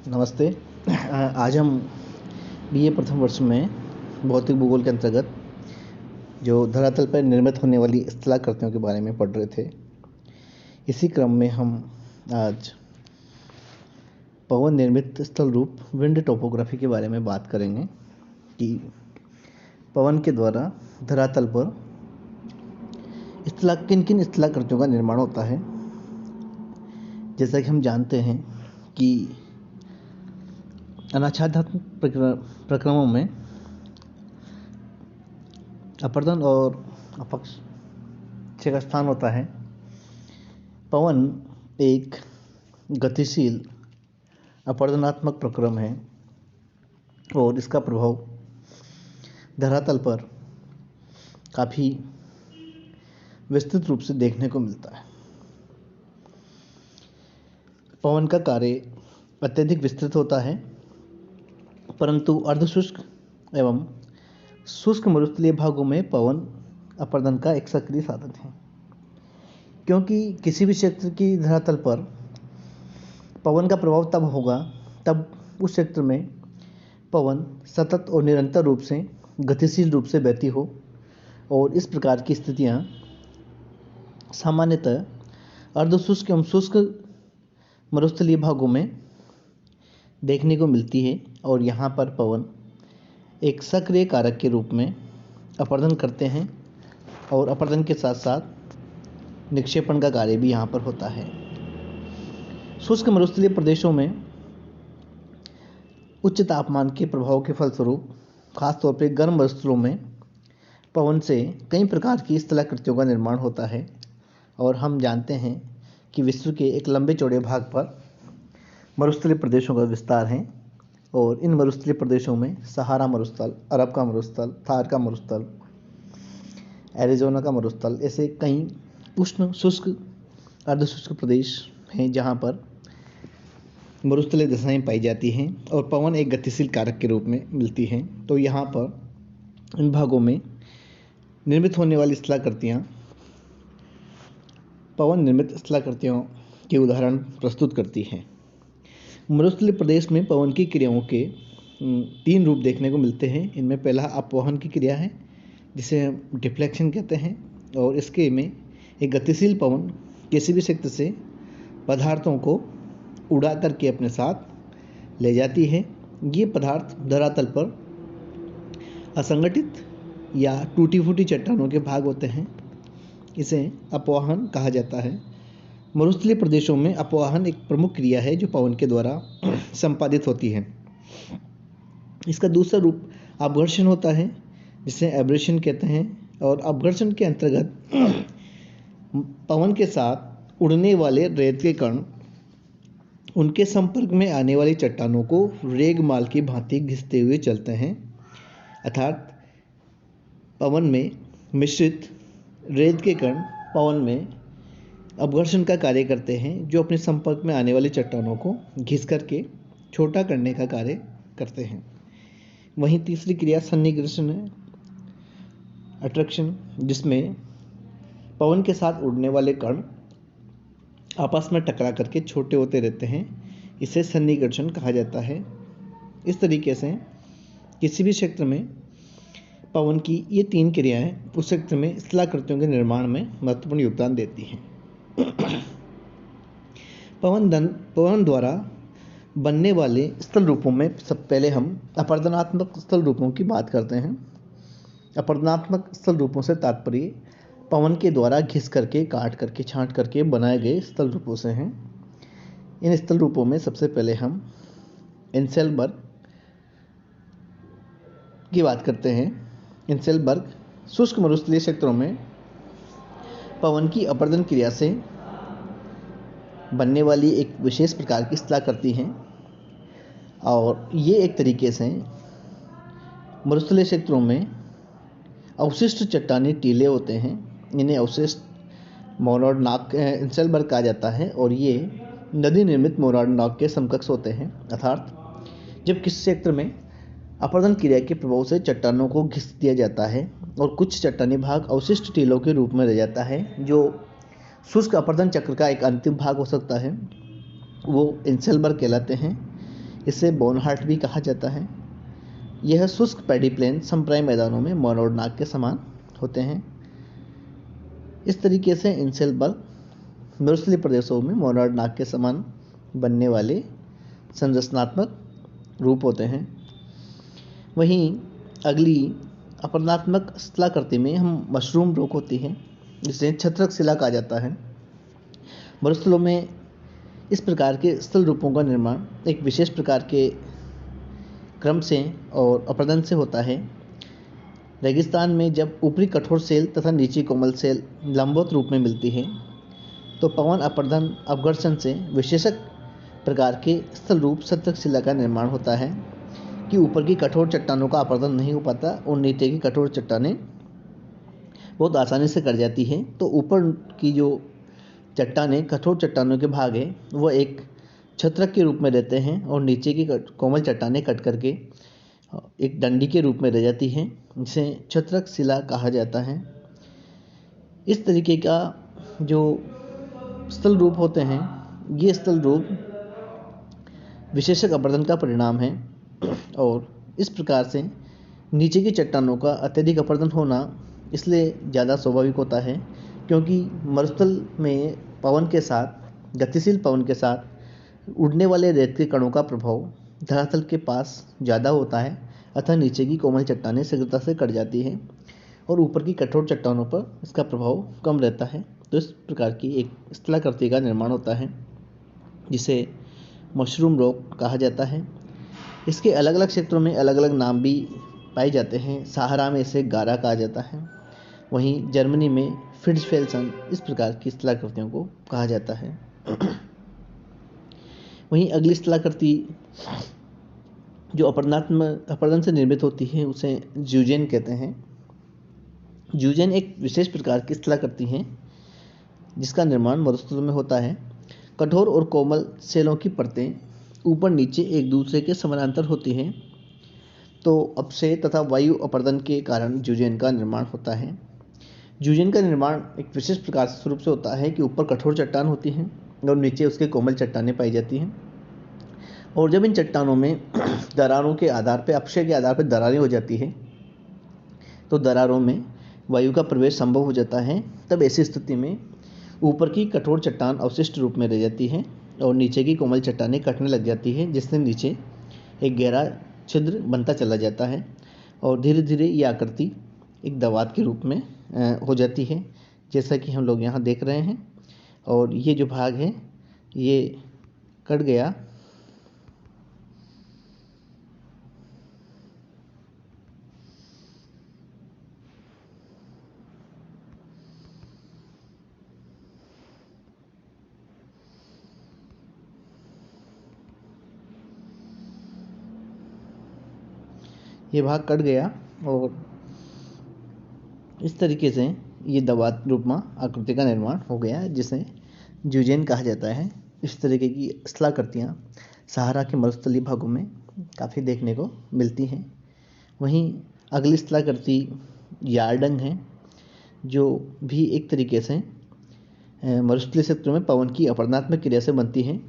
नमस्ते। आज हम बीए प्रथम वर्ष में भौतिक भूगोल के अंतर्गत जो धरातल पर निर्मित होने वाली स्थलाकृतियों के बारे में पढ़ रहे थे। इसी क्रम में हम आज पवन निर्मित स्थल रूप विंड टोपोग्राफी के बारे में बात करेंगे कि पवन के द्वारा धरातल पर किन किन स्थलाकृतियों का निर्माण होता है। जैसा कि हम जानते हैं कि अनाच्छादनात्मक प्रक्रमों में अपर्दन और अपक्षय का स्थान होता है। पवन एक गतिशील अपर्दनात्मक प्रक्रम है और इसका प्रभाव धरातल पर काफ़ी विस्तृत रूप से देखने को मिलता है। पवन का कार्य अत्यधिक विस्तृत होता है, परंतु अर्धशुष्क एवं शुष्क मरुस्थलीय भागों में पवन अपर्दन का एक सक्रिय साधन है, क्योंकि किसी भी क्षेत्र की धरातल पर पवन का प्रभाव तब होगा तब उस क्षेत्र में पवन सतत और निरंतर रूप से गतिशील रूप से बहती हो, और इस प्रकार की स्थितियां सामान्यतः अर्धशुष्क एवं शुष्क मरुस्थलीय भागों में देखने को मिलती है। और यहाँ पर पवन एक सक्रिय कारक के रूप में अपर्दन करते हैं और अपर्दन के साथ साथ निक्षेपण का कार्य भी यहाँ पर होता है। शुष्क मरुस्थलीय प्रदेशों में उच्च तापमान के प्रभाव के फलस्वरूप खासतौर पर गर्म मरुस्थलों में पवन से कई प्रकार की स्थलाकृतियों का निर्माण होता है। और हम जानते हैं कि विश्व के एक लंबे चौड़े भाग पर मरुस्थलीय प्रदेशों का विस्तार है, और इन मरुस्थलीय प्रदेशों में सहारा मरुस्थल, अरब का मरुस्थल, थार का मरुस्थल, एरिज़ोना का मरुस्थल, ऐसे कई उष्ण शुष्क अर्धशुष्क प्रदेश हैं जहाँ पर मरुस्थलीय दशाएं पाई जाती हैं और पवन एक गतिशील कारक के रूप में मिलती हैं। तो यहाँ पर इन भागों में निर्मित होने वाली स्थलाकृतियाँ पवन निर्मित स्थलाकृतियों के उदाहरण प्रस्तुत करती हैं। मरुस्थलीय प्रदेश में पवन की क्रियाओं के 3 रूप देखने को मिलते हैं। इनमें पहला अपवहन की क्रिया है, जिसे हम डिफ्लेक्शन कहते हैं, और इसके में एक गतिशील पवन किसी भी क्षेत्र से पदार्थों को उड़ा करके अपने साथ ले जाती है। ये पदार्थ धरातल पर असंगठित या टूटी फूटी चट्टानों के भाग होते हैं। इसे अपवाहन कहा जाता है। मरुस्थलीय प्रदेशों में अपवाहन एक प्रमुख क्रिया है जो पवन के द्वारा संपादित होती है। इसका दूसरा रूप अपघर्षण होता है, जिसे एब्रेशन कहते हैं। और अपघर्षण के अंतर्गत पवन के साथ उड़ने वाले रेत के कण उनके संपर्क में आने वाली चट्टानों को रेगमाल की भांति घिसते हुए चलते हैं, अर्थात पवन में मिश्रित रेत के कण पवन में अपघर्षण का कार्य करते हैं, जो अपने संपर्क में आने वाली चट्टानों को घिस करके छोटा करने का कार्य करते हैं। वहीं तीसरी क्रिया सन्निकर्षण है, अट्रैक्शन, जिसमें पवन के साथ उड़ने वाले कण आपस में टकरा करके छोटे होते रहते हैं। इसे सन्निकर्षण कहा जाता है। इस तरीके से किसी भी क्षेत्र में पवन की ये 3 क्रियाएं उस क्षेत्र में स्थलाकृतियों के निर्माण में महत्वपूर्ण योगदान देती हैं। पवन द्वारा बनने वाले स्थल रूपों में सब पहले हम अपर्दनात्मक स्थल रूपों की बात करते हैं। अपर्दनात्मक स्थल रूपों से तात्पर्य पवन के द्वारा घिस करके, काट करके, छांट करके बनाए गए स्थल रूपों से हैं। इन स्थल रूपों में सबसे पहले हम इंसेलबर्ग की बात करते हैं। इंसेलबर्ग शुष्क मरुस्थलीय क्षेत्रों में पवन की अपर्दन क्रिया से बनने वाली एक विशेष प्रकार की स्थलाकृति हैं, और ये एक तरीके से मरुस्थलीय क्षेत्रों में अवशिष्ट चट्टानी टीले होते हैं। इन्हें अवशिष्ट मोरार्ड इंसेलबर्ग कहा जाता है, और ये नदी निर्मित मोरार्ड नॉक के समकक्ष होते हैं। अर्थात जब किसी क्षेत्र में अपर्दन क्रिया के प्रभाव से चट्टानों को घिस दिया जाता है और कुछ चट्टानी भाग अवशिष्ट टीलों के रूप में रह जाता है, जो शुष्क अपर्दन चक्र का एक अंतिम भाग हो सकता है, वो इंसेलबर्ग कहलाते हैं। इसे बोनहार्ट भी कहा जाता है। यह शुष्क पैडी प्लेन समप्राय मैदानों में मोनोड नाक के समान होते हैं। इस तरीके से इंसेलबर्ग मरुस्थलीय प्रदेशों में मोनोड नाक के समान बनने वाले संरचनात्मक रूप होते हैं। वहीं अगली अपरदनात्मक स्थलाकृति में हम मशरूम रॉक होती है, जिसे छत्रक शिला कहा जाता है। मरुस्थलों में इस प्रकार के स्थल रूपों का निर्माण एक विशेष प्रकार के क्रम से और अपरदन से होता है। रेगिस्तान में जब ऊपरी कठोर सेल तथा नीचे कोमल सेल लंबवत रूप में मिलती है, तो पवन अपरदन अपघर्षण से विशेषक प्रकार के स्थल रूप छत्रक शिला का निर्माण होता है कि ऊपर की कठोर चट्टानों का अपरदन नहीं हो पाता और नीचे की कठोर चट्टानें बहुत आसानी से कट जाती हैं। तो ऊपर की जो चट्टानें कठोर चट्टानों के भाग है वह एक छत्रक के रूप में रहते हैं और नीचे की कोमल चट्टानें कट करके एक डंडी के रूप में रह जाती हैं, जिसे छत्रक शिला कहा जाता है। इस तरीके का जो स्थल रूप होते हैं, ये स्थल रूप विशेषक अपरदन का परिणाम है और इस प्रकार से नीचे की चट्टानों का अत्यधिक अपरदन होना इसलिए ज़्यादा स्वाभाविक होता है क्योंकि मरुस्थल में पवन के साथ, गतिशील पवन के साथ उड़ने वाले रेत के कणों का प्रभाव धरातल के पास ज़्यादा होता है, अतः नीचे की कोमल चट्टानें शीघ्रता से कट जाती हैं और ऊपर की कठोर चट्टानों पर इसका प्रभाव कम रहता है। तो इस प्रकार की एक स्थलाकृति का निर्माण होता है जिसे मशरूम रॉक कहा जाता है। इसके अलग अलग क्षेत्रों में अलग अलग नाम भी पाए जाते हैं। सहारा में इसे गारा कहा जाता है, वहीं जर्मनी में फिट्जफेल्सन इस प्रकार की स्थलाकृतियों को कहा जाता है। वहीं अगली स्थलाकृति जो अपरदन से निर्मित होती है उसे ज्यूजेन कहते हैं। ज्यूजेन एक विशेष प्रकार की स्थलाकृति है जिसका निर्माण मरुस्थलों में होता है। कठोर और कोमल सेलों की परतें ऊपर नीचे एक दूसरे के समानांतर होती हैं, तो अपक्षय तथा वायु अपरदन के कारण ज्यूजेन का निर्माण होता है। ज्यूजेन का निर्माण एक विशेष प्रकार से स्वरूप से होता है कि ऊपर कठोर चट्टान होती हैं और नीचे उसके कोमल चट्टानें पाई जाती हैं, और जब इन चट्टानों में दरारों के आधार पर, अपक्षय के आधार पर दरारें हो जाती हैं, तो दरारों में वायु का प्रवेश संभव हो जाता है। तब ऐसी स्थिति में ऊपर की कठोर चट्टान अवशिष्ट रूप में रह जाती है और नीचे की कोमल चट्टानें कटने लग जाती है, जिससे नीचे एक गहरा छिद्र बनता चला जाता है और धीरे धीरे ये आकृति एक दवात के रूप में हो जाती है, जैसा कि हम लोग यहाँ देख रहे हैं। और ये जो भाग है ये कट गया, ये भाग कट गया और इस तरीके से ये दवात रूपमा आकृति का निर्माण हो गया जिसे ज्यूजेन कहा जाता है। इस तरीके की स्थलाकृतियाँ सहारा के मरुस्थलीय भागों में काफ़ी देखने को मिलती हैं। वहीं अगली स्थलाकृति यार्डंग है, जो भी एक तरीके से मरुस्थलीय क्षेत्रों में पवन की अपरदनात्मक क्रिया से बनती है।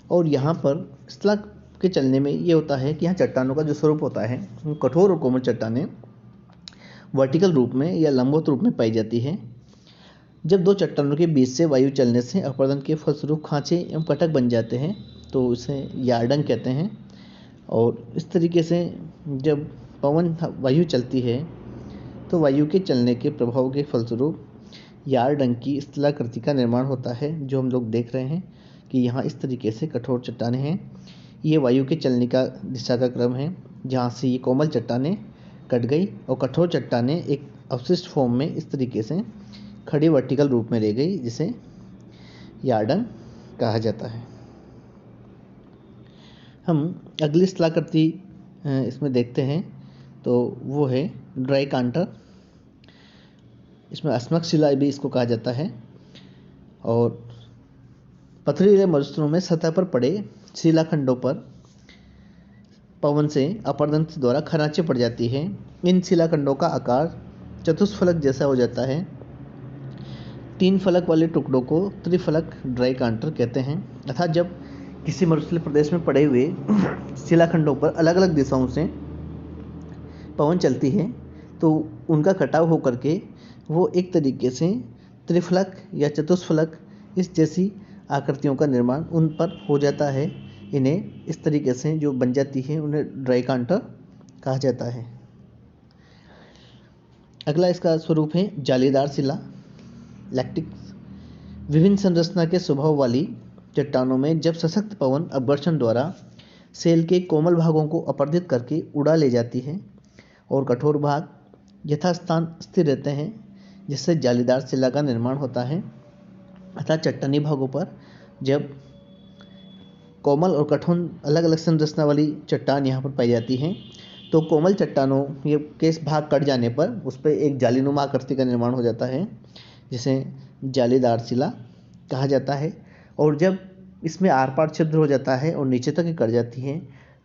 और यहाँ पर स्थला के चलने में ये होता है कि यहाँ चट्टानों का जो स्वरूप होता है, कठोर और कोमल चट्टानें वर्टिकल रूप में या लंबवत रूप में पाई जाती है। जब दो चट्टानों के बीच से वायु चलने से अपरदन के फलस्वरूप खांचे एवं कटक बन जाते हैं, तो इसे यार्डंग कहते हैं। और इस तरीके से जब पवन वायु चलती है तो वायु के चलने के प्रभाव के फलस्वरूप यार्डंग की स्थलाकृति का निर्माण होता है, जो हम लोग देख रहे हैं कि यहाँ इस तरीके से कठोर चट्टानें हैं। ये वायु के चलने का दिशा का क्रम है, जहाँ से ये कोमल चट्टानें कट गई और कठोर चट्टानें एक अवशिष्ट फॉर्म में इस तरीके से खड़ी वर्टिकल रूप में रह गई, जिसे यार्डंग कहा जाता है। हम अगली स्थलाकृति इसमें देखते हैं तो वो है ड्राई कांटर। इसमें अस्मक शिला भी इसको कहा जाता है। और पथरीले मरुस्थलों में सतह पर पड़े शिलाखंडों पर पवन से अपरदन द्वारा खरांचें पड़ जाती हैं। इन शिलाखंडों का आकार चतुष्फलक जैसा हो जाता है। 3 फलक वाले टुकड़ों को त्रिफलक ड्राई कांटर कहते हैं। अर्थात जब किसी मरुस्थलीय प्रदेश में पड़े हुए शिलाखंडों पर अलग अलग दिशाओं से पवन चलती है तो उनका कटाव होकर के वो एक तरीके से त्रिफलक या चतुष्फलक इस जैसी आकृतियों का निर्माण उन पर हो जाता है। इन्हें इस तरीके से जो बन जाती है उन्हें ड्राइकांटा कहा जाता है। अगला इसका स्वरूप है जालीदार शिला, लैक्टिक्स। विभिन्न संरचना के स्वभाव वाली चट्टानों में जब सशक्त पवन अपघर्षण द्वारा सेल के कोमल भागों को अपरदित करके उड़ा ले जाती है और कठोर भाग यथास्थान स्थिर रहते हैं, जिससे जालीदार शिला का निर्माण होता है। अतः चट्टानी भागों पर जब कोमल और कठोर अलग अलग संरचना वाली चट्टान यहाँ पर पाई जाती हैं तो कोमल चट्टानों ये के भाग कट जाने पर उस पर एक जालीनुमा आकृति का निर्माण हो जाता है, जिसे जालीदार शिला कहा जाता है। और जब इसमें आर पार छिद्र हो जाता है और नीचे तक कट जाती हैं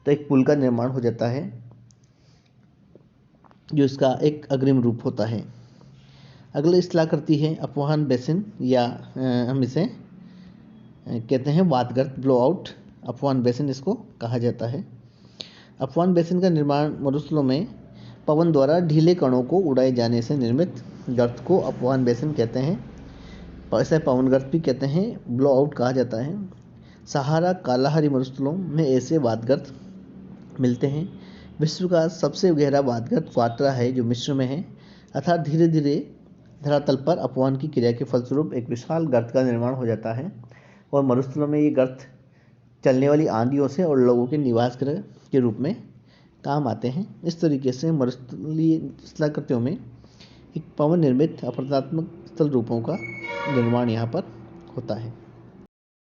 तो एक पुल का निर्माण हो जाता है, जो इसका एक अग्रिम रूप होता है। अगली शिलाकृति है अपवाहन बेसिन, या हम इसे कहते हैं वातगर्त ब्लोआउट। अपवाहन बेसिन इसको कहा जाता है। अपवाहन बेसिन का निर्माण मरुस्थलों में पवन द्वारा ढीले कणों को उड़ाए जाने से निर्मित गर्त को अपवाहन बेसिन कहते हैं। ऐसे पवन गर्त भी कहते हैं, ब्लोआउट कहा जाता है। सहारा कालाहारी मरुस्थलों में ऐसे वातगर्त मिलते हैं। विश्व का सबसे गहरा वातगर्त क्वाट्रा है, जो मिस्र में है। अर्थात धीरे धीरे धरातल पर अपवहन की क्रिया के फलस्वरूप एक विशाल गर्त का निर्माण हो जाता है और मरुस्थलों में ये गर्त चलने वाली आंधियों से और लोगों के निवास गृह के रूप में काम आते हैं। इस तरीके से मरुस्थलीय शिलाकृतियों में एक पवन निर्मित अपरदात्मक स्थल रूपों का निर्माण यहाँ पर होता है।